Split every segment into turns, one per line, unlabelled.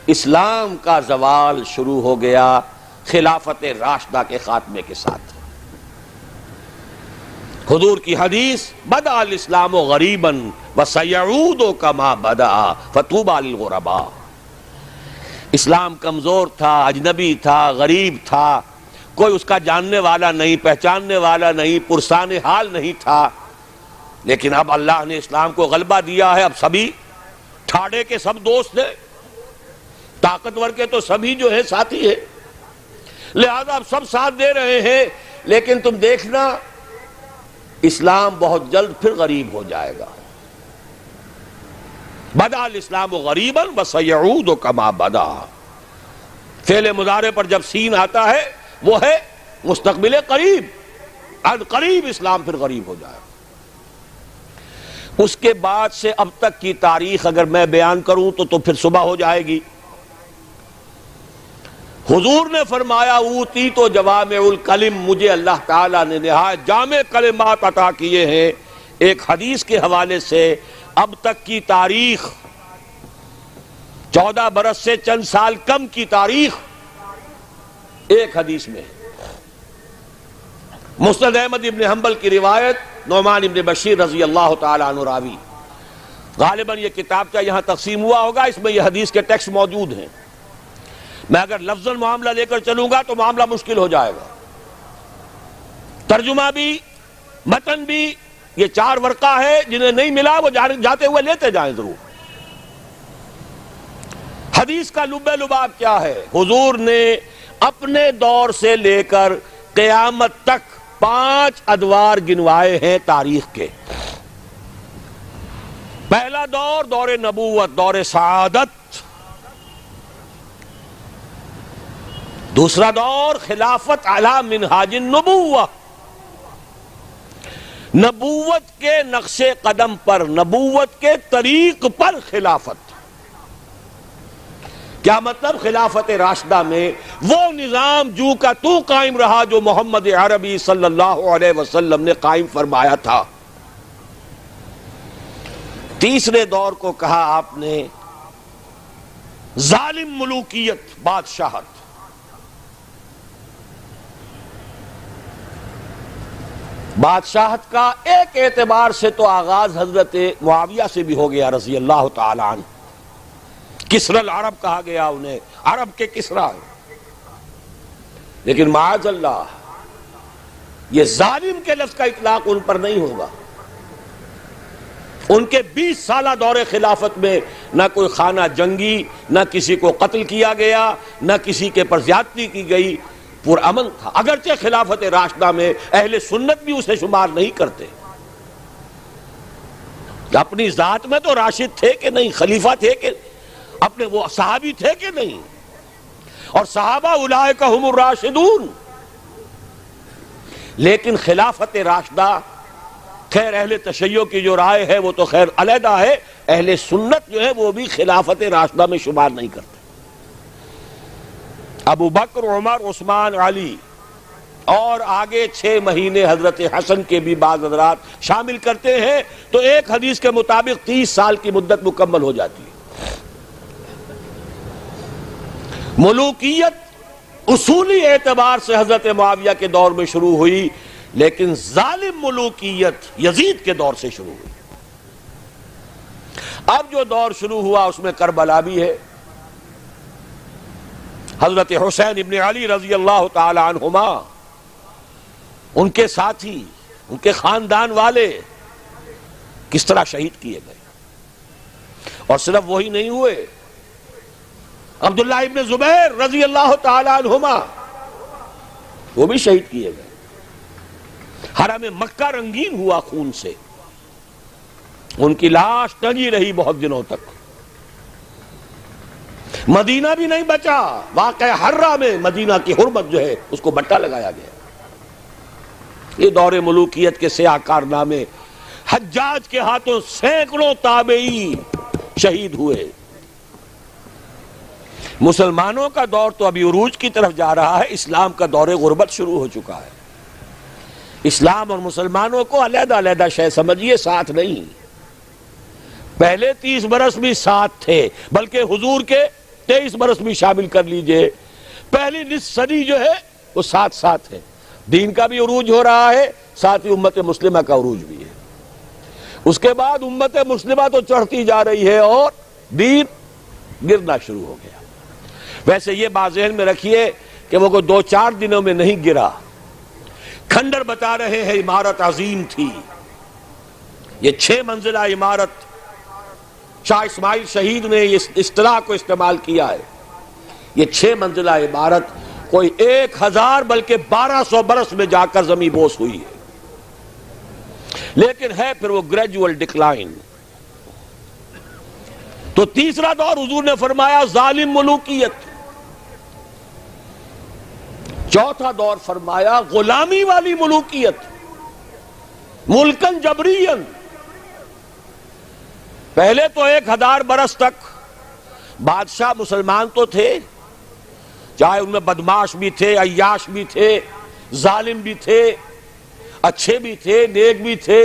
اسلام کا زوال شروع ہو گیا خلافت راشدہ کے خاتمے کے ساتھ۔ حضور کی حدیث بدأ الاسلام غریبا وسیعود کما بدأ فطوبی للغرباء۔ اسلام کمزور تھا، اجنبی تھا، غریب تھا، کوئی اس کا جاننے والا نہیں، پہچاننے والا نہیں، پرسان حال نہیں تھا، لیکن اب اللہ نے اسلام کو غلبہ دیا ہے۔ اب سبھی ٹھاڑے کے سب دوست ہیں، طاقتور کے تو سبھی جو ہے ساتھی ہیں، لہذا اب سب ساتھ دے رہے ہیں۔ لیکن تم دیکھنا اسلام بہت جلد پھر غریب ہو جائے گا۔ بدأ الاسلام غریبا وسیعود کما بدأ، فعل مضارع پر جب سین آتا ہے وہ ہے مستقبل قریب، عن قریب اسلام پھر غریب ہو جائے گا۔ اس کے بعد سے اب تک کی تاریخ اگر میں بیان کروں تو پھر صبح ہو جائے گی۔ حضور نے فرمایا اوتیت جوامع الکلم، مجھے اللہ تعالیٰ نے نہایت جامع کلمات عطا کیے ہیں۔ ایک حدیث کے حوالے سے اب تک کی تاریخ 14 برس سے چند سال کم کی تاریخ ایک حدیث میں۔ مسند احمد ابن حنبل کی روایت، نعمان ابن بشیر رضی اللہ تعالیٰ عنہ راوی۔ غالباً یہ کتابچہ یہاں تقسیم ہوا ہوگا، اس میں یہ حدیث کے ٹیکسٹ موجود ہیں۔ میں اگر لفظاً معاملہ لے کر چلوں گا تو معاملہ مشکل ہو جائے گا، ترجمہ بھی متن بھی۔ یہ 4 ورقہ ہے، جنہیں نہیں ملا وہ جاتے ہوئے لیتے جائیں ضرور۔ حدیث کا لب لباب کیا ہے؟ حضور نے اپنے دور سے لے کر قیامت تک 5 ادوار گنوائے ہیں تاریخ کے۔ پہلا دور دور نبوت، دور سعادت۔ دوسرا دور خلافت علی منہاج النبوہ، نبوت کے نقش قدم پر، نبوت کے طریق پر خلافت۔ کیا مطلب؟ خلافت راشدہ میں وہ نظام جو کا تو قائم رہا جو محمد عربی صلی اللہ علیہ وسلم نے قائم فرمایا تھا۔ تیسرے دور کو کہا آپ نے ظالم ملوکیت، بادشاہت۔ بادشاہت کا ایک اعتبار سے تو آغاز حضرت معاویہ سے بھی ہو گیا رضی اللہ تعالی عنہ۔ کسری العرب کہا گیا انہیں، عرب کے کسریٰ۔ لیکن معاذ اللہ یہ ظالم کے لفظ کا اطلاق ان پر نہیں ہوگا۔ ان کے 20 سالہ دور خلافت میں نہ کوئی خانہ جنگی، نہ کسی کو قتل کیا گیا، نہ کسی کے پر زیادتی کی گئی، پرامن تھا۔ اگرچہ خلافت راشدہ میں اہل سنت بھی اسے شمار نہیں کرتے، اپنی ذات میں تو راشد تھے کہ نہیں، خلیفہ تھے کہ اپنے وہ صحابی تھے کہ نہیں، اور صحابہ اولئک ہم الراشدون۔ لیکن خلافت راشدہ، خیر اہل تشیع کی جو رائے ہے وہ تو خیر علیحدہ ہے، اہل سنت جو ہے وہ بھی خلافت راشدہ میں شمار نہیں کرتے۔ ابو بکر، عمر، عثمان، علی اور آگے 6 مہینے حضرت حسن کے بھی بعض حضرات شامل کرتے ہیں، تو ایک حدیث کے مطابق 30 سال کی مدت مکمل ہو جاتی ہے۔ ملوکیت اصولی اعتبار سے حضرت معاویہ کے دور میں شروع ہوئی، لیکن ظالم ملوکیت یزید کے دور سے شروع ہوئی۔ اب جو دور شروع ہوا اس میں کربلا بھی ہے۔ حضرت حسین ابن علی رضی اللہ تعالی عنہما، ان کے ساتھی، ان کے خاندان والے کس طرح شہید کیے گئے۔ اور صرف وہی نہیں ہوئے، عبداللہ ابن زبیر رضی اللہ تعالی عنہما وہ بھی شہید کیے گئے۔ حرم مکہ رنگین ہوا خون سے، ان کی لاش ٹنگی رہی بہت دنوں تک۔ مدینہ بھی نہیں بچا، واقع حرہ میں مدینہ کی حرمت جو ہے اس کو بٹا لگایا گیا۔ یہ دور ملوکیت کے سیاہ کارنامے، حجاج کے ہاتھوں سینکڑوں تابعی شہید ہوئے۔ مسلمانوں کا دور تو ابھی عروج کی طرف جا رہا ہے، اسلام کا دور غربت شروع ہو چکا ہے۔ اسلام اور مسلمانوں کو علیحدہ علیحدہ شے سمجھیے، ساتھ نہیں۔ پہلے 30 برس بھی ساتھ تھے، بلکہ حضور کے 23 برس بھی شامل کر لیجئے، پہلی نصف صدی جو ہے وہ ساتھ ساتھ ہے، دین کا بھی عروج ہو رہا ہے، ساتھ ہی امت مسلمہ کا عروج بھی ہے۔ اس کے بعد امت مسلمہ تو چڑھتی جا رہی ہے اور دین گرنا شروع ہو گیا۔ ویسے یہ بات ذہن میں رکھیے کہ وہ کوئی 2-4 دنوں میں نہیں گرا۔ کھنڈر بتا رہے ہیں عمارت عظیم تھی، یہ 6 منزلہ عمارت، شاہ اسماعیل شہید نے اس اصطلاح کو استعمال کیا ہے۔ یہ 6 منزلہ عمارت کوئی 1000 بلکہ 1200 برس میں جا کر زمین بوس ہوئی ہے، لیکن ہے پھر وہ گریجول ڈکلائن۔ تو تیسرا دور حضور نے فرمایا ظالم ملوکیت، چوتھا دور فرمایا غلامی والی ملوکیت، ملکن جبرین۔ پہلے تو 1000 برس تک بادشاہ مسلمان تو تھے، چاہے ان میں بدماش بھی تھے، عیاش بھی تھے، ظالم بھی تھے، اچھے بھی تھے، نیک بھی تھے،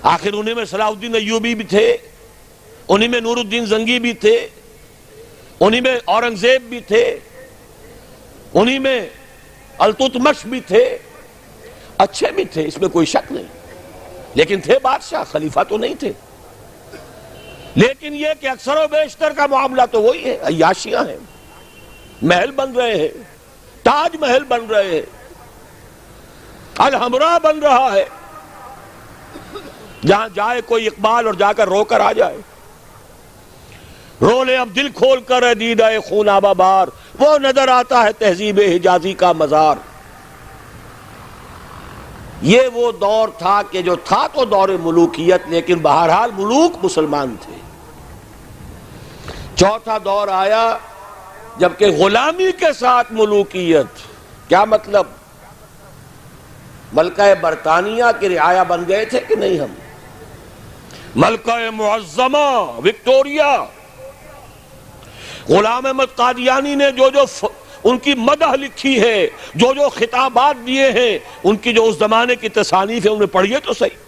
آخر انہیں میں صلاح الدین ایوبی بھی تھے، انہیں میں نور الدین زنگی بھی تھے، انہیں میں اورنگزیب بھی تھے، انہیں میں التتمش بھی تھے، اچھے بھی تھے، اس میں کوئی شک نہیں، لیکن تھے بادشاہ، خلیفہ تو نہیں تھے۔ لیکن یہ کہ اکثر و بیشتر کا معاملہ تو وہی ہے، عیاشیاں ہیں، محل بن رہے ہیں، تاج محل بن رہے ہیں، الحمرا بن رہا ہے، جہاں جائے کوئی اقبال اور جا کر رو کر آ جائے، رو لے اب دل کھول کر دیدہ خون آبا بار، وہ نظر آتا ہے تہذیب حجازی کا مزار۔ یہ وہ دور تھا کہ جو تھا تو دور ملوکیت، لیکن بہرحال ملوک مسلمان تھے۔ چوتھا دور آیا جبکہ غلامی کے ساتھ ملوکیت۔ کیا مطلب؟ ملکہ برطانیہ کی رعایا بن گئے تھے کہ نہیں ہم؟ ملکہ معظمہ وکٹوریا، غلام احمد قادیانی نے جو ان کی مدح لکھی ہے، جو خطابات دیے ہیں، ان کی جو اس زمانے کی تصانیف ہے انہیں پڑھیے تو صحیح۔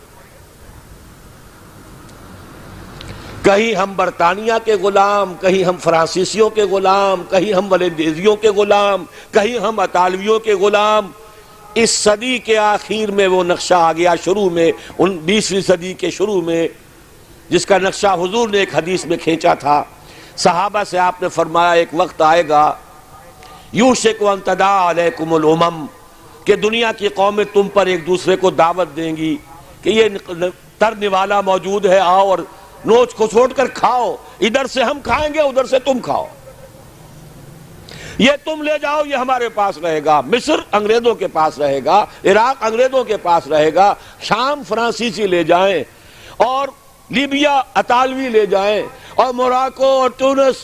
کہیں ہم برطانیہ کے غلام، کہیں ہم فرانسیسیوں کے غلام، کہیں ہم ولندیزیوں کے غلام، کہیں ہم اطالویوں کے غلام۔ اس صدی کے آخر میں وہ نقشہ آ گیا، شروع میں 20ویں صدی کے شروع میں، جس کا نقشہ حضور نے ایک حدیث میں کھینچا تھا۔ صحابہ سے آپ نے فرمایا ایک وقت آئے گا یوشک ان تداعی علیکم الامم، کہ دنیا کی قومیں تم پر ایک دوسرے کو دعوت دیں گی کہ یہ تر نوالا موجود ہے، آؤ اور نوچ کو چھوڑ کر کھاؤ، ادھر سے ہم کھائیں گے، ادھر سے تم کھاؤ، یہ تم لے جاؤ، یہ ہمارے پاس رہے گا۔ مصر انگریزوں کے پاس رہے گا، عراق انگریزوں کے پاس رہے گا، شام فرانسیسی لے جائیں، اور لیبیا اطالوی لے جائیں، اور موراکو اور تونس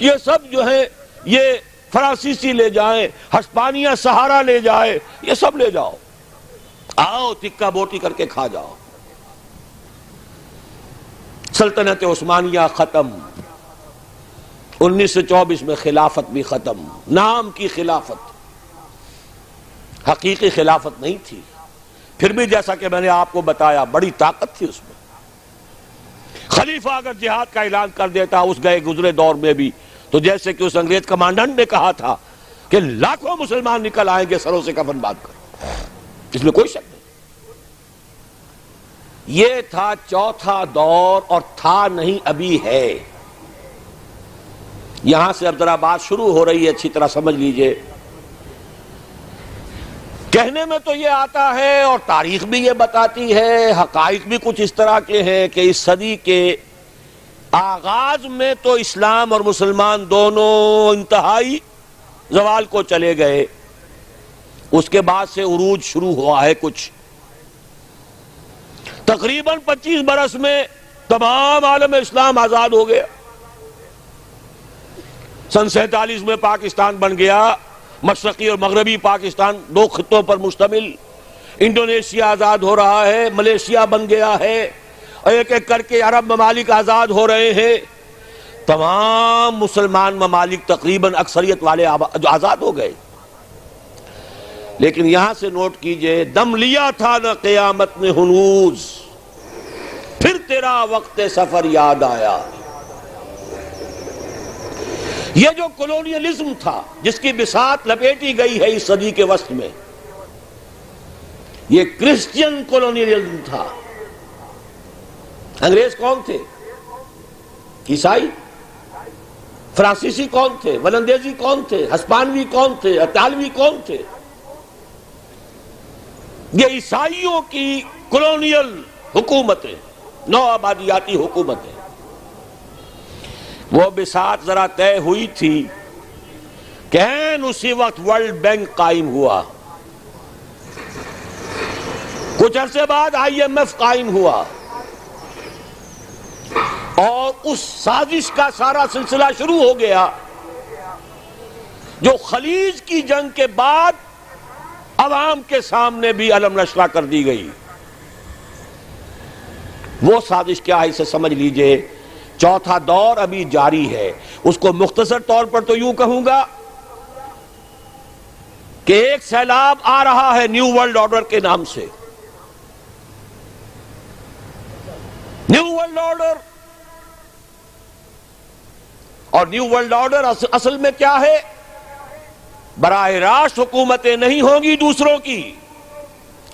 یہ سب جو ہیں یہ فرانسیسی لے جائیں، ہسپانیہ سہارا لے جائے، یہ سب لے جاؤ، آؤ تکہ بوٹی کر کے کھا جاؤ۔ سلطنت عثمانیہ ختم، 1924 میں خلافت بھی ختم، نام کی خلافت، حقیقی خلافت نہیں تھی، پھر بھی جیسا کہ میں نے آپ کو بتایا بڑی طاقت تھی اس میں۔ خلیفہ اگر جہاد کا اعلان کر دیتا اس گئے گزرے دور میں بھی، تو جیسے کہ اس انگریز کمانڈنٹ نے کہا تھا کہ لاکھوں مسلمان نکل آئیں گے سروں سے کفن باندھ کر، اس میں کوئی شک نہیں۔ یہ تھا چوتھا دور، اور تھا نہیں ابھی ہے۔ یہاں سے اب ذرا بات شروع ہو رہی ہے، اچھی طرح سمجھ لیجئے۔ کہنے میں تو یہ آتا ہے اور تاریخ بھی یہ بتاتی ہے، حقائق بھی کچھ اس طرح کے ہیں کہ اس صدی کے آغاز میں تو اسلام اور مسلمان دونوں انتہائی زوال کو چلے گئے، اس کے بعد سے عروج شروع ہوا ہے کچھ۔ تقریباً 25 برس میں تمام عالم اسلام آزاد ہو گیا۔ سن 47 میں پاکستان بن گیا، مشرقی اور مغربی پاکستان 2 خطوں پر مشتمل۔ انڈونیشیا آزاد ہو رہا ہے، ملیشیا بن گیا ہے، ایک ایک کر کے عرب ممالک آزاد ہو رہے ہیں۔ تمام مسلمان ممالک تقریباً اکثریت والے آزاد ہو گئے۔ لیکن یہاں سے نوٹ کیجئے، دم لیا تھا نہ قیامت نے ہنوز، پھر تیرا وقت سفر یاد آیا۔ یہ جو کولونیلزم تھا جس کی بساط لپیٹی گئی ہے اس صدی کے وسط میں، یہ کرسچین کولونیلزم تھا۔ انگریز کون تھے؟ عیسائی۔ فرانسیسی کون تھے؟ ولندیزی کون تھے؟ ہسپانوی کون تھے؟ اطالوی کون تھے؟ یہ عیسائیوں کی کولونیل حکومتیں، نو آبادیاتی حکومتیں، وہ بساط ذرا طے ہوئی تھی کہ اسی وقت ورلڈ بینک قائم ہوا، کچھ عرصے بعد IMF قائم ہوا، اور اس سازش کا سارا سلسلہ شروع ہو گیا جو خلیج کی جنگ کے بعد عوام کے سامنے بھی علم نشرہ کر دی گئی۔ وہ سازش کیا ہے اسے سمجھ لیجئے۔ چوتھا دور ابھی جاری ہے، اس کو مختصر طور پر تو یوں کہوں گا کہ ایک سیلاب آ رہا ہے نیو ورلڈ آرڈر کے نام سے۔ نیو ورلڈ آرڈر، اور نیو ورلڈ آرڈر اصل میں کیا ہے؟ براہ راست حکومتیں نہیں ہوں گی دوسروں کی،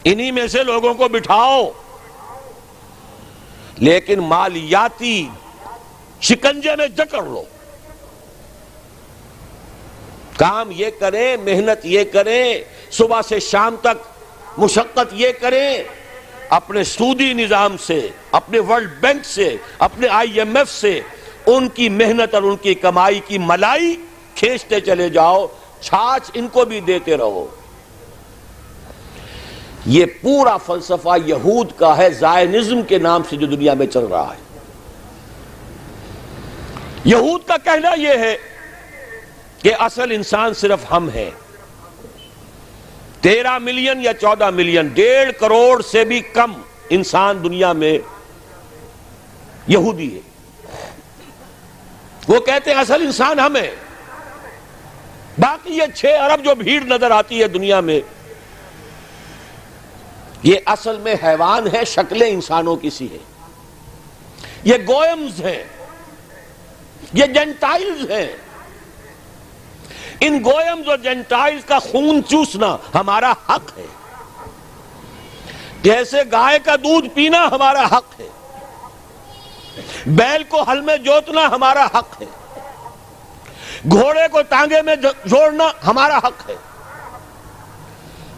انہی میں سے لوگوں کو بٹھاؤ، لیکن مالیاتی شکنجے میں جکڑ لو، کام یہ کریں، محنت یہ کریں، صبح سے شام تک مشقت یہ کریں، اپنے سودی نظام سے، اپنے ورلڈ بینک سے، اپنے IMF سے ان کی محنت اور ان کی کمائی کی ملائی کھینچتے چلے جاؤ، چھاچ ان کو بھی دیتے رہو۔ یہ پورا فلسفہ یہود کا ہے، زائنزم کے نام سے جو دنیا میں چل رہا ہے۔ یہود کا کہنا یہ ہے کہ اصل انسان صرف ہم ہیں۔ 13 ملین یا 14 ملین، 1.5 کروڑ سے بھی کم انسان دنیا میں یہودی ہے۔ وہ کہتے ہیں اصل انسان ہم ہیں، باقی یہ 6 ارب جو بھیڑ نظر آتی ہے دنیا میں، یہ اصل میں حیوان ہے، شکلیں انسانوں کی سی ہیں، یہ گوئمز ہیں، یہ جنٹائلز ہیں۔ ان گوئمز اور جنٹائلز کا خون چوسنا ہمارا حق ہے، جیسے گائے کا دودھ پینا ہمارا حق ہے، بیل کو ہل میں جوتنا ہمارا حق ہے، گھوڑے کو ٹانگے میں جوڑنا ہمارا حق ہے۔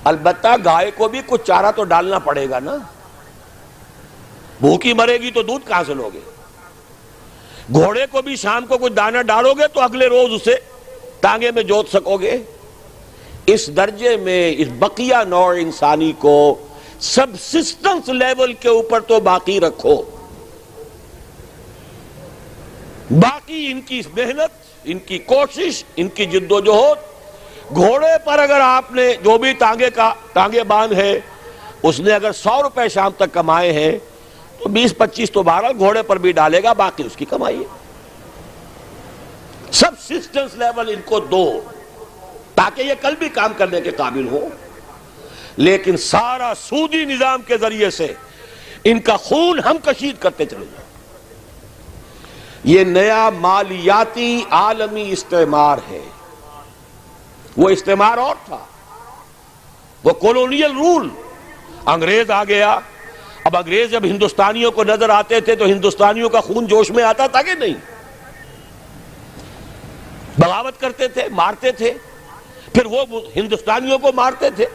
البتہ گائے کو بھی کچھ چارہ تو ڈالنا پڑے گا نا، بھوکی مرے گی تو دودھ کہاں سے لوگے؟ گھوڑے کو بھی شام کو کچھ دانہ ڈالو گے تو اگلے روز اسے ٹانگے میں جوت سکو گے۔ اس درجے میں اس بقیہ نوع انسانی کو سبسسٹنس لیول کے اوپر تو باقی رکھو، باقی ان کی محنت، ان کی کوشش، ان کی جد و جہد، گھوڑے پر اگر آپ نے جو بھی ٹانگے باندھ ہے، اس نے اگر 100 روپے شام تک کمائے ہیں تو 20-25 تو بہرحال گھوڑے پر بھی ڈالے گا، باقی اس کی کمائی ہے۔ سبسسٹنس لیول ان کو دو تاکہ یہ کل بھی کام کرنے کے قابل ہو، لیکن سارا سودی نظام کے ذریعے سے ان کا خون ہم کشید کرتے چلے جائیں۔ یہ نیا مالیاتی عالمی استعمار ہے۔ وہ استعمار اور تھا، وہ کولونیل رول۔ انگریز آ گیا، اب انگریز جب ہندوستانیوں کو نظر آتے تھے تو ہندوستانیوں کا خون جوش میں آتا تھا کہ نہیں؟ بغاوت کرتے تھے، مارتے تھے، پھر وہ ہندوستانیوں کو مارتے تھے۔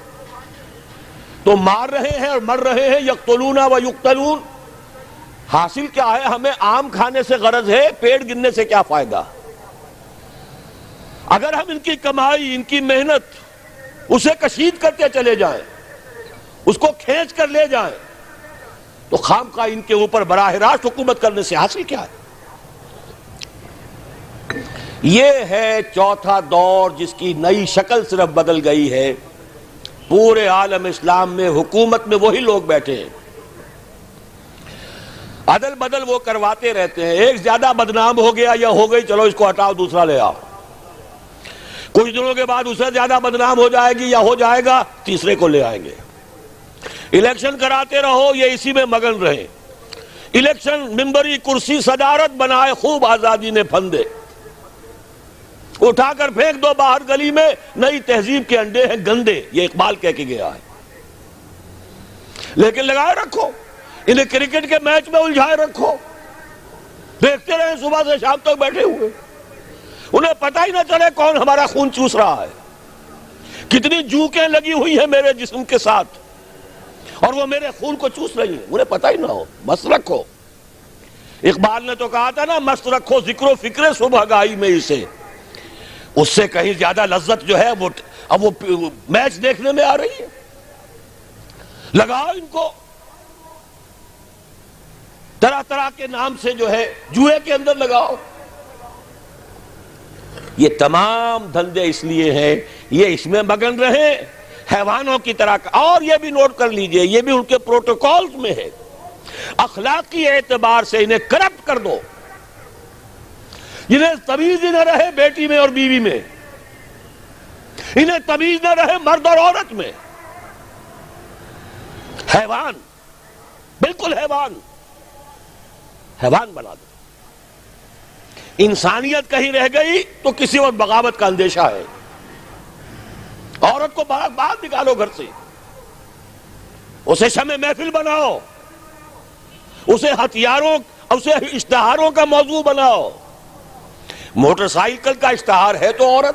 تو مار رہے ہیں اور مر رہے ہیں، یقتلون و یقتلون۔ حاصل کیا ہے؟ ہمیں آم کھانے سے غرض ہے، پیڑ گننے سے کیا فائدہ؟ اگر ہم ان کی کمائی، ان کی محنت اسے کشید کرتے چلے جائیں، اس کو کھینچ کر لے جائیں، تو خام خواہ ان کے اوپر براہ راست حکومت کرنے سے حاصل کیا ہے؟ یہ ہے چوتھا دور جس کی نئی شکل صرف بدل گئی ہے۔ پورے عالم اسلام میں حکومت میں وہی لوگ بیٹھے ہیں، عدل بدل وہ کرواتے رہتے ہیں۔ ایک زیادہ بدنام ہو گیا یا ہو گئی، چلو اس کو ہٹاؤ، دوسرا لے آؤ۔ کچھ دنوں کے بعد اسے زیادہ بدنام ہو جائے گی یا ہو جائے گا، تیسرے کو لے آئیں گے۔ الیکشن کراتے رہو، یہ اسی میں مگن رہے۔ الیکشن، ممبری، کرسی، صدارت بنائے، خوب آزادی نے پھندے۔ اٹھا کر پھینک دو باہر گلی میں، نئی تہذیب کے انڈے ہیں گندے، یہ اقبال کہہ کے گیا ہے۔ لیکن لگائے رکھو، انہیں کرکٹ کے میچ میں الجھائے رکھو، دیکھتے رہے صبح سے شام تک بیٹھے ہوئے، انہیں پتہ ہی نہ چلے کون ہمارا خون چوس رہا ہے، کتنی جوکیں لگی ہوئی ہیں میرے جسم کے ساتھ اور وہ میرے خون کو چوس رہی ہیں، انہیں پتہ ہی نہ ہو۔ مست رکھو، اقبال نے تو کہا تھا نا، مست رکھو ذکر و فکر صبح گائی میں اسے، اس سے کہیں زیادہ لذت جو ہے اب وہ میچ دیکھنے میں آ رہی ہے۔ لگاؤ ان کو، طرح طرح کے نام سے جو ہے جوئے کے اندر لگاؤ۔ یہ تمام دھندے اس لیے ہیں، یہ اس میں مگن رہے حیوانوں کی طرح۔ اور یہ بھی نوٹ کر لیجئے، یہ بھی ان کے پروٹوکولز میں ہے، اخلاقی اعتبار سے انہیں کرپٹ کر دو، انہیں تمیز ہی نہ رہے بیٹی میں اور بیوی میں، انہیں تمیز نہ رہے مرد اور عورت میں، حیوان، بالکل حیوان بنا دو۔ انسانیت کہیں رہ گئی تو کسی وقت بغاوت کا اندیشہ ہے۔ عورت کو باہر نکالو گھر سے، اسے شمع محفل بناؤ، اسے اسے اشتہاروں کا موضوع بناؤ۔ موٹر سائیکل کا اشتہار ہے تو عورت،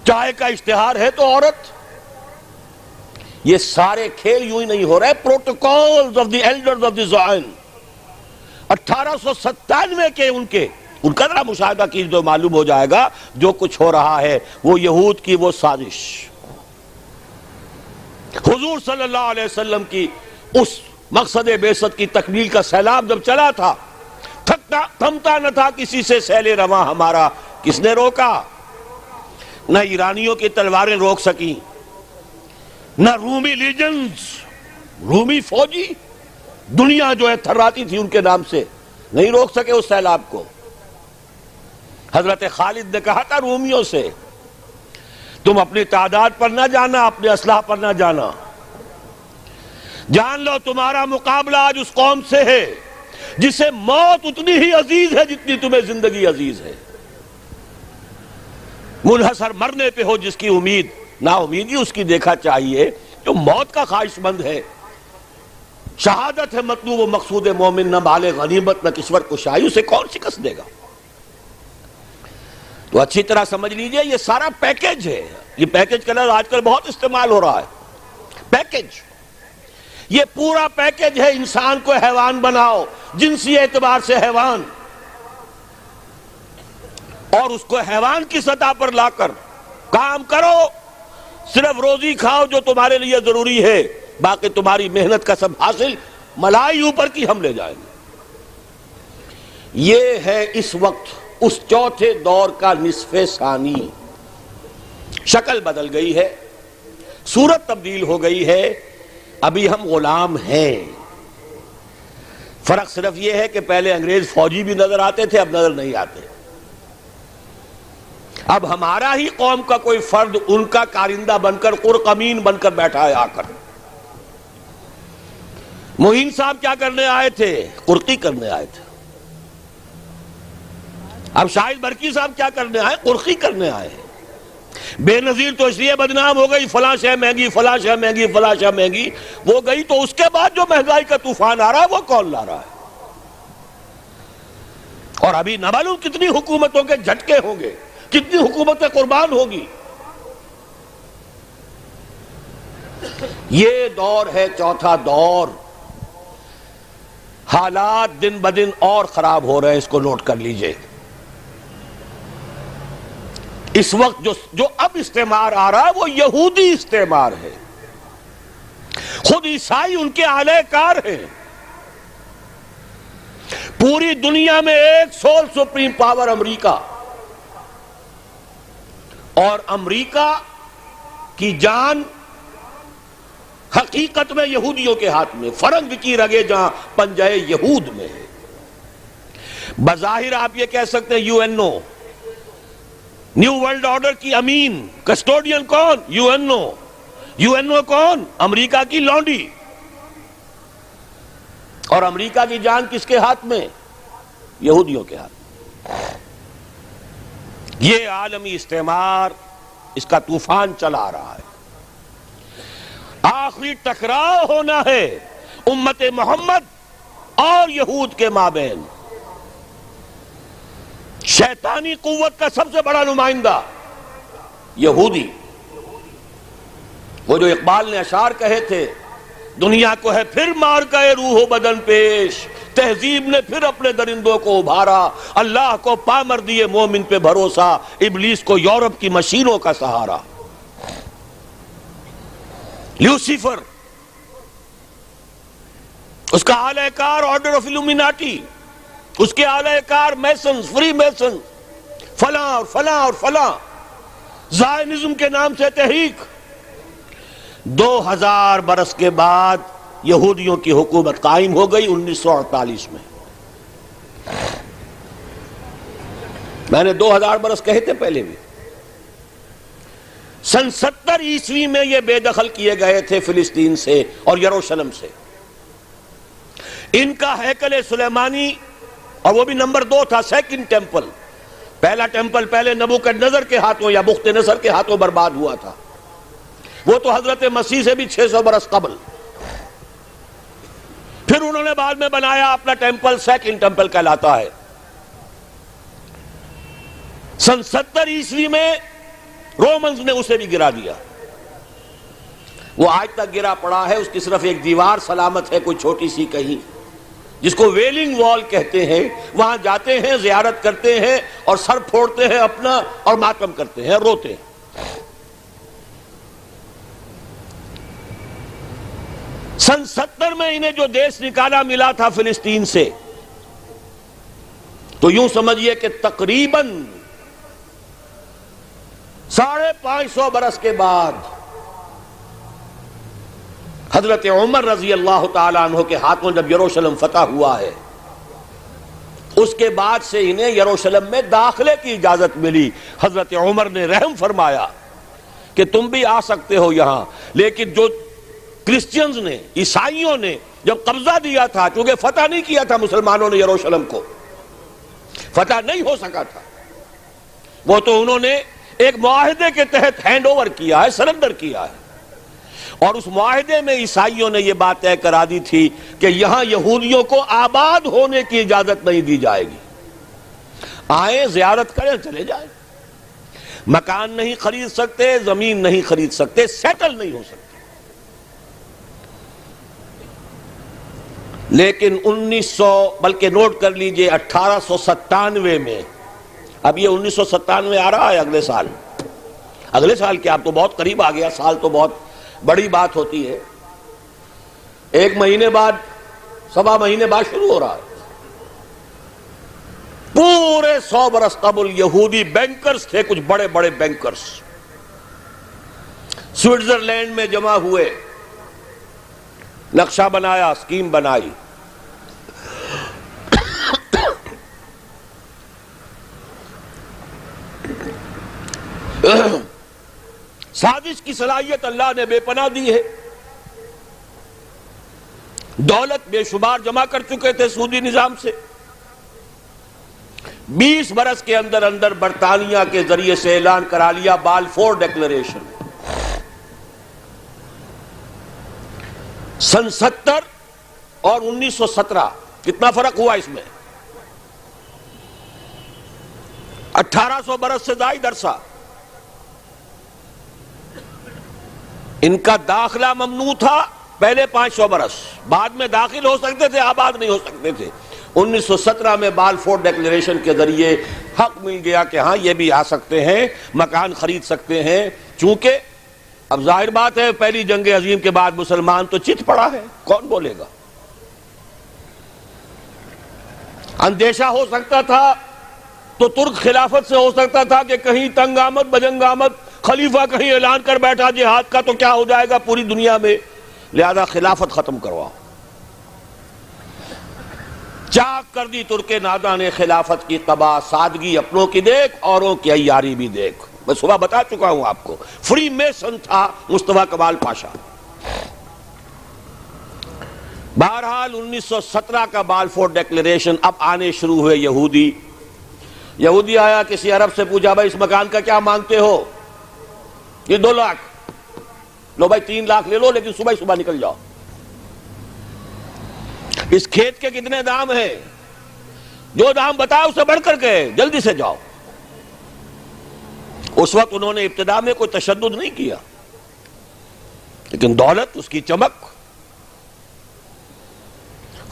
چائے کا اشتہار ہے تو عورت۔ یہ سارے کھیل یوں ہی نہیں ہو رہے، protocols of the elders of the Zion 1897 کے ان کا ذرا مشاہدہ کیجئے تو معلوم ہو جائے گا جو کچھ ہو رہا ہے وہ یہود کی وہ سازش۔ حضور صلی اللہ علیہ وسلم کی اس مقصد بعثت کی تکمیل کا سیلاب جب چلا تھا، تھمتا نہ تھا کسی سے سیل رواں ہمارا، کس نے روکا؟ نہ ایرانیوں کی تلواریں روک سکیں، نہ رومی لیجنز، رومی فوجی دنیا جو ہے تھراتی تھی ان کے نام سے، نہیں روک سکے اس سیلاب کو۔ حضرت خالد نے کہا تھا رومیوں سے، تم اپنی تعداد پر نہ جانا، اپنے اسلحہ پر نہ جانا، جان لو تمہارا مقابلہ آج اس قوم سے ہے جسے موت اتنی ہی عزیز ہے جتنی تمہیں زندگی عزیز ہے، منحصر مرنے پہ ہو جس کی امید، نا امیدی اس کی دیکھا چاہیے، جو موت کا خواہش مند ہے۔ شہادت ہے مطلوب و مقصود مومن، نہ مال غنیمت نہ کشور کشائی، اسے کون شکست دے گا؟ تو اچھی طرح سمجھ لیجئے یہ سارا پیکج ہے۔ یہ پیکج کا لفظ آج کل بہت استعمال ہو رہا ہے، پیکج، یہ پورا پیکج ہے۔ انسان کو حیوان بناؤ، جنسی اعتبار سے حیوان، اور اس کو حیوان کی سطح پر لا کر کام کرو، صرف روزی کھاؤ جو تمہارے لیے ضروری ہے، باقی تمہاری محنت کا سب حاصل ملائی اوپر کی ہم لے جائیں گے۔ یہ ہے اس وقت اس چوتھے دور کا نصف ثانی۔ شکل بدل گئی ہے، صورت تبدیل ہو گئی ہے، ابھی ہم غلام ہیں۔ فرق صرف یہ ہے کہ پہلے انگریز فوجی بھی نظر آتے تھے، اب نظر نہیں آتے۔ اب ہمارا ہی قوم کا کوئی فرد ان کا کارندہ بن کر، قرقمین بن کر بیٹھا ہے آ کر۔ معین صاحب کیا کرنے آئے تھے؟ قرقی کرنے آئے تھے۔ اب شاہد برکی صاحب کیا کرنے آئے؟ قرقی کرنے آئے ہیں۔ بے نظیر تو اس لیے بدنام ہو گئی، فلاں شے مہنگی، فلاں شے مہنگی، فلاں شے مہنگی، وہ گئی تو اس کے بعد جو مہنگائی کا طوفان آ رہا ہے وہ کون لا رہا ہے؟ اور ابھی نہ معلوم کتنی حکومتوں کے جھٹکے ہوں گے، کتنی حکومتیں قربان ہوگی۔ یہ دور ہے چوتھا دور، حالات دن بدن اور خراب ہو رہے ہیں، اس کو نوٹ کر لیجئے۔ اس وقت جو اب استعمار آ رہا ہے وہ یہودی استعمار ہے، خود عیسائی ان کے اعلی کار ہیں۔ پوری دنیا میں ایک سول سپریم پاور امریکہ، اور امریکہ کی جان حقیقت میں یہودیوں کے ہاتھ میں، فرنگ کی رگے جہاں پنجہ یہود میں ہے۔ بظاہر آپ یہ کہہ سکتے ہیں U N O, new world order کی امین کسٹوڈین کون؟ U N O. U N O کون؟ امریکہ کی لونڈی۔ اور امریکہ کی جان کس کے ہاتھ میں؟ یہودیوں کے ہاتھ میں۔ یہ عالمی استعمار، اس کا طوفان چلا رہا ہے. آخری ٹکراؤ ہونا ہے امت محمد اور یہود کے مابین. شیطانی قوت کا سب سے بڑا نمائندہ یہودی، وہ جو اقبال نے اشعار کہے تھے، دنیا کو ہے پھر مار گئے روح و بدن پیش، تہذیب نے پھر اپنے درندوں کو ابھارا، اللہ کو پامر دیے مومن پہ بھروسہ، ابلیس کو یورپ کی مشینوں کا سہارا. لیوسیفر، اس کا اعلی کار آرڈر آف الومیناٹی، اس کے اعلی کار میسنز، فری میسنز، فلاں اور فلاں اور فلاں، زائنزم کے نام سے تحریک. 2000 برس کے بعد یہودیوں کی حکومت قائم ہو گئی 1948 میں. میں نے 2000 برس کہے تھے پہلے بھی. سن 70 عیسوی میں یہ بے دخل کیے گئے تھے فلسطین سے اور یروشلم سے. ان کا ہیکل سلیمانی، اور وہ بھی نمبر 2 تھا، سیکنڈ ٹیمپل. پہلا ٹیمپل پہلے نبوکدنضر کے ہاتھوں یا بخت نصر کے ہاتھوں برباد ہوا تھا، وہ تو حضرت مسیح سے بھی 600 برس قبل. پھر انہوں نے بعد میں بنایا اپنا ٹیمپل، سیکنڈ ٹیمپل کہلاتا ہے. سن 70 عیسوی میں رومنز نے اسے بھی گرا دیا. وہ آج تک گرا پڑا ہے، اس کی صرف ایک دیوار سلامت ہے، کوئی چھوٹی سی کہیں، جس کو ویلنگ وال کہتے ہیں. وہاں جاتے ہیں، زیارت کرتے ہیں اور سر پھوڑتے ہیں اپنا اور ماتم کرتے ہیں، روتے ہیں. سن 70 میں انہیں جو دیش نکالا ملا تھا فلسطین سے، تو یوں سمجھیے کہ تقریباً 550 برس کے بعد حضرت عمر رضی اللہ تعالیٰ عنہ کے ہاتھوں جب یروشلم فتح ہوا ہے، اس کے بعد سے انہیں یروشلم میں داخلے کی اجازت ملی. حضرت عمر نے رحم فرمایا کہ تم بھی آ سکتے ہو یہاں، لیکن جو کرسچنز نے، عیسائیوں نے جب قبضہ دیا تھا، چونکہ فتح نہیں کیا تھا مسلمانوں نے یروشلم کو، فتح نہیں ہو سکا تھا، وہ تو انہوں نے ایک معاہدے کے تحت ہینڈ اوور کیا ہے، سرنڈر کیا ہے. اور اس معاہدے میں عیسائیوں نے یہ بات طے کرا دی تھی کہ یہاں یہودیوں کو آباد ہونے کی اجازت نہیں دی جائے گی. آئیں، زیارت کریں، چلے جائیں. مکان نہیں خرید سکتے، زمین نہیں خرید سکتے، سیٹل نہیں ہو سکتے. لیکن 1900، بلکہ نوٹ کر لیجئے 1897 میں، اب یہ 1997 آ رہا ہے اگلے سال کیا، اب تو بہت قریب آ گیا، سال تو بہت بڑی بات ہوتی ہے. 1 مہینے بعد، 1.25 مہینے بعد شروع ہو رہا ہے. پورے 100 برس قبل یہودی بینکرز تھے، کچھ بڑے بڑے بینکرز، سوئٹزرلینڈ میں جمع ہوئے، نقشہ بنایا، اسکیم بنائی. سازش کی صلاحیت اللہ نے بے پناہ دی ہے. دولت بے شمار جمع کر چکے تھے سودی نظام سے. 20 برس کے اندر اندر برطانیہ کے ذریعے سے اعلان کرا لیا بالفور ڈیکلریشن. سن 70 اور 1917 کتنا فرق ہوا اس میں؟ 1800 برس سے زائد عرصہ. ان کا داخلہ ممنوع تھا پہلے 500 برس، بعد میں داخل ہو سکتے تھے، آباد نہیں ہو سکتے تھے. 1917 میں بالفور ڈیکلریشن کے ذریعے حق مل گیا کہ ہاں یہ بھی آ سکتے ہیں، مکان خرید سکتے ہیں. چونکہ اب ظاہر بات ہے پہلی جنگ عظیم کے بعد مسلمان تو چت پڑا ہے، کون بولے گا. اندیشہ ہو سکتا تھا تو ترک خلافت سے ہو سکتا تھا کہ کہیں تنگ آمد بجنگ آمد خلیفہ کہیں اعلان کر بیٹھا جہاد کا تو کیا ہو جائے گا پوری دنیا میں، لہذا خلافت ختم کرواؤ. چاک کر دی ترک ناداں نے خلافت کی قبا، سادگی اپنوں کی دیکھ، اوروں کی عیاری بھی دیکھ. میں صبح بتا چکا ہوں آپ کو، فری میسن تھا مصطفیٰ کمال پاشا. بہرحال 1917 کا بالفور ڈیکلریشن، اب آنے شروع ہوئے یہودی. یہودی آیا, کسی عرب سے پوچھا بھائی اس مکان کا کیا مانگتے ہو؟ یہ 2 لاکھ. لو بھائی 3 لاکھ لے لو, لیکن صبح ہی صبح نکل جاؤ. اس کھیت کے کتنے دام ہیں؟ جو دام بتایا اسے بڑھ کر کے, جلدی سے جاؤ. اس وقت انہوں نے ابتدا میں کوئی تشدد نہیں کیا, لیکن دولت, اس کی چمک,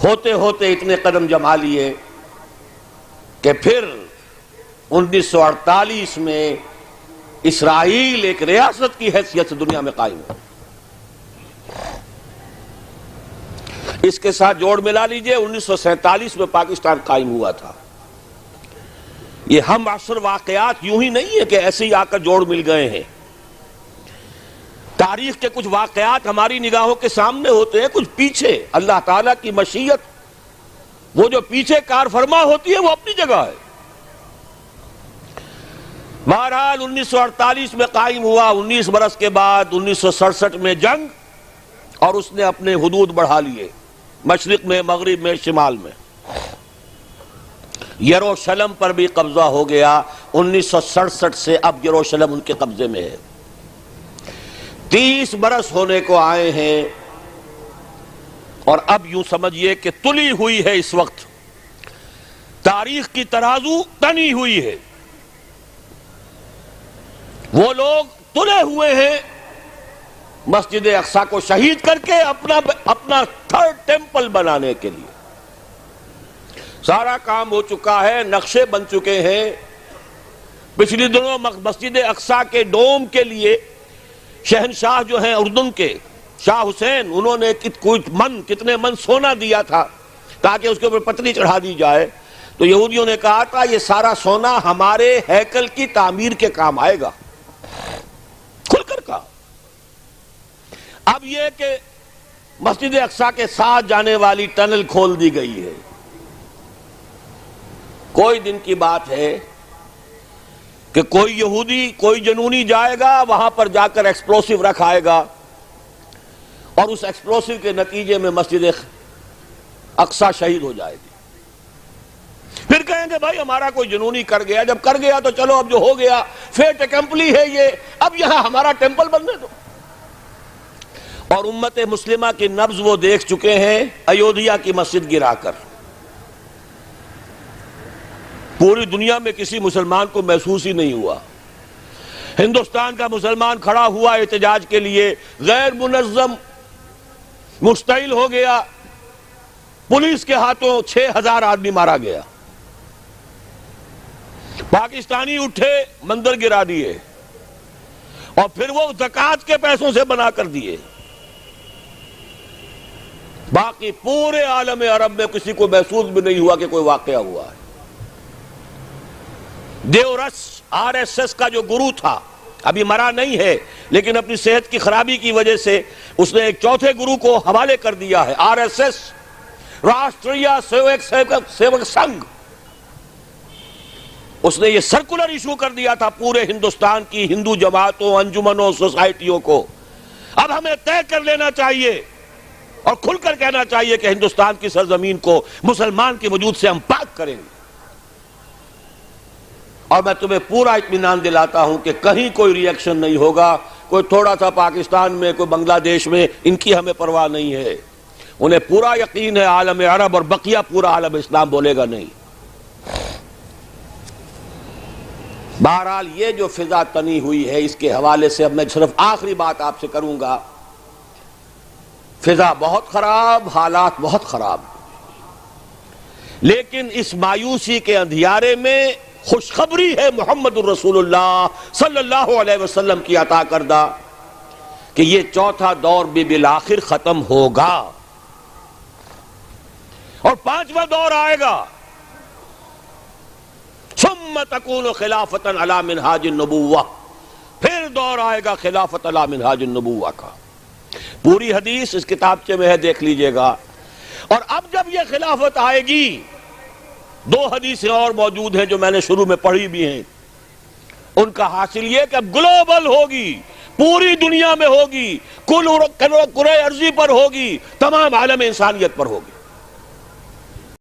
ہوتے ہوتے اتنے قدم جما لیے کہ پھر 1948 میں اسرائیل ایک ریاست کی حیثیت سے دنیا میں قائم ہے. اس کے ساتھ جوڑ ملا لیجئے 1947 میں پاکستان قائم ہوا تھا. یہ ہم عصر واقعات یوں ہی نہیں ہے کہ ایسے ہی آ کر جوڑ مل گئے ہیں. تاریخ کے کچھ واقعات ہماری نگاہوں کے سامنے ہوتے ہیں, کچھ پیچھے اللہ تعالیٰ کی مشیت, وہ جو پیچھے کار فرما ہوتی ہے وہ اپنی جگہ ہے. بہرحال 1948 میں قائم ہوا. 19 برس کے بعد 1967 میں جنگ, اور اس نے اپنے حدود بڑھا لیے, مشرق میں, مغرب میں, شمال میں. یروشلم پر بھی قبضہ ہو گیا. 1967 سے اب یروشلم ان کے قبضے میں ہے. 30 برس ہونے کو آئے ہیں, اور اب یوں سمجھیے کہ تلی ہوئی ہے اس وقت, تاریخ کی ترازو تنی ہوئی ہے. وہ لوگ تلے ہوئے ہیں مسجد اقصی کو شہید کر کے اپنا 3rd ٹیمپل بنانے کے لیے. سارا کام ہو چکا ہے, نقشے بن چکے ہیں. پچھلے دنوں مسجد اقصی کے ڈوم کے لیے شہنشاہ جو ہیں اردن کے, شاہ حسین, انہوں نے کتنے من سونا دیا تھا تاکہ اس کے اوپر پتلی چڑھا دی جائے. تو یہودیوں نے کہا تھا یہ سارا سونا ہمارے ہیکل کی تعمیر کے کام آئے گا. کھل کر کہا. اب یہ کہ مسجد اقصی کے ساتھ جانے والی ٹنل کھول دی گئی ہے. کوئی دن کی بات ہے کہ کوئی یہودی, کوئی جنونی جائے گا, وہاں پر جا کر ایکسپلوسیو رکھ آئے گا, اور اس ایکسپلوسیو کے نتیجے میں مسجد اقصی شہید ہو جائے گی. پھر کہیں گے بھائی ہمارا کوئی جنونی کر گیا, جب کر گیا تو چلو اب جو ہو گیا فیٹ اکمپلی ہے یہ, اب یہاں ہمارا ٹیمپل بننے دو. اور امت مسلمہ کی نبض وہ دیکھ چکے ہیں ایودھیا کی مسجد گرا کر. پوری دنیا میں کسی مسلمان کو محسوس ہی نہیں ہوا. ہندوستان کا مسلمان کھڑا ہوا احتجاج کے لیے, غیر منظم مشتعل ہو گیا, پولیس کے ہاتھوں 6000 آدمی مارا گیا. پاکستانی اٹھے, مندر گرا دیے, اور پھر وہ زکوٰۃ کے پیسوں سے بنا کر دیے. باقی پورے عالم عرب میں کسی کو محسوس بھی نہیں ہوا کہ کوئی واقعہ ہوا ہے. دیورس RSS کا جو گرو تھا, ابھی مرا نہیں ہے لیکن اپنی صحت کی خرابی کی وجہ سے اس نے ایک چوتھے گرو کو حوالے کر دیا ہے, RSS, راشٹریہ سیوک سنگھ. اس نے یہ سرکولر ایشو کر دیا تھا پورے ہندوستان کی ہندو جماعتوں, انجمنوں, سوسائٹیوں کو. اب ہمیں طے کر لینا چاہیے اور کھل کر کہنا چاہیے کہ ہندوستان کی سرزمین کو مسلمان کے وجود سے ہم پاک کریں گے. اور میں تمہیں پورا اطمینان دلاتا ہوں کہ کہیں کوئی ری ایکشن نہیں ہوگا. کوئی تھوڑا سا پاکستان میں, کوئی بنگلہ دیش میں, ان کی ہمیں پرواہ نہیں ہے. انہیں پورا یقین ہے عالم عرب اور بقیہ پورا عالم اسلام بولے گا نہیں. بہرحال یہ جو فضا تنی ہوئی ہے, اس کے حوالے سے اب میں صرف آخری بات آپ سے کروں گا. فضا بہت خراب, حالات بہت خراب, لیکن اس مایوسی کے اندھیارے میں خوشخبری ہے محمد الرسول اللہ صلی اللہ علیہ وسلم کی عطا کردہ کہ یہ چوتھا دور بھی بالآخر ختم ہوگا اور 5واں دور آئے گا. ثم تکون خلافتا علی منہاج النبوہ, پھر دور آئے گا خلافت علی منہاج النبوہ کا. پوری حدیث اس کتابچے میں ہے, دیکھ لیجئے گا. اور اب جب یہ خلافت آئے گی, 2 حدیثیں اور موجود ہیں جو میں نے شروع میں پڑھی بھی ہیں. ان کا حاصل یہ کہ اب گلوبل ہوگی, پوری دنیا میں ہوگی, کل کرۂ ارضی پر ہوگی, تمام عالم انسانیت پر ہوگی.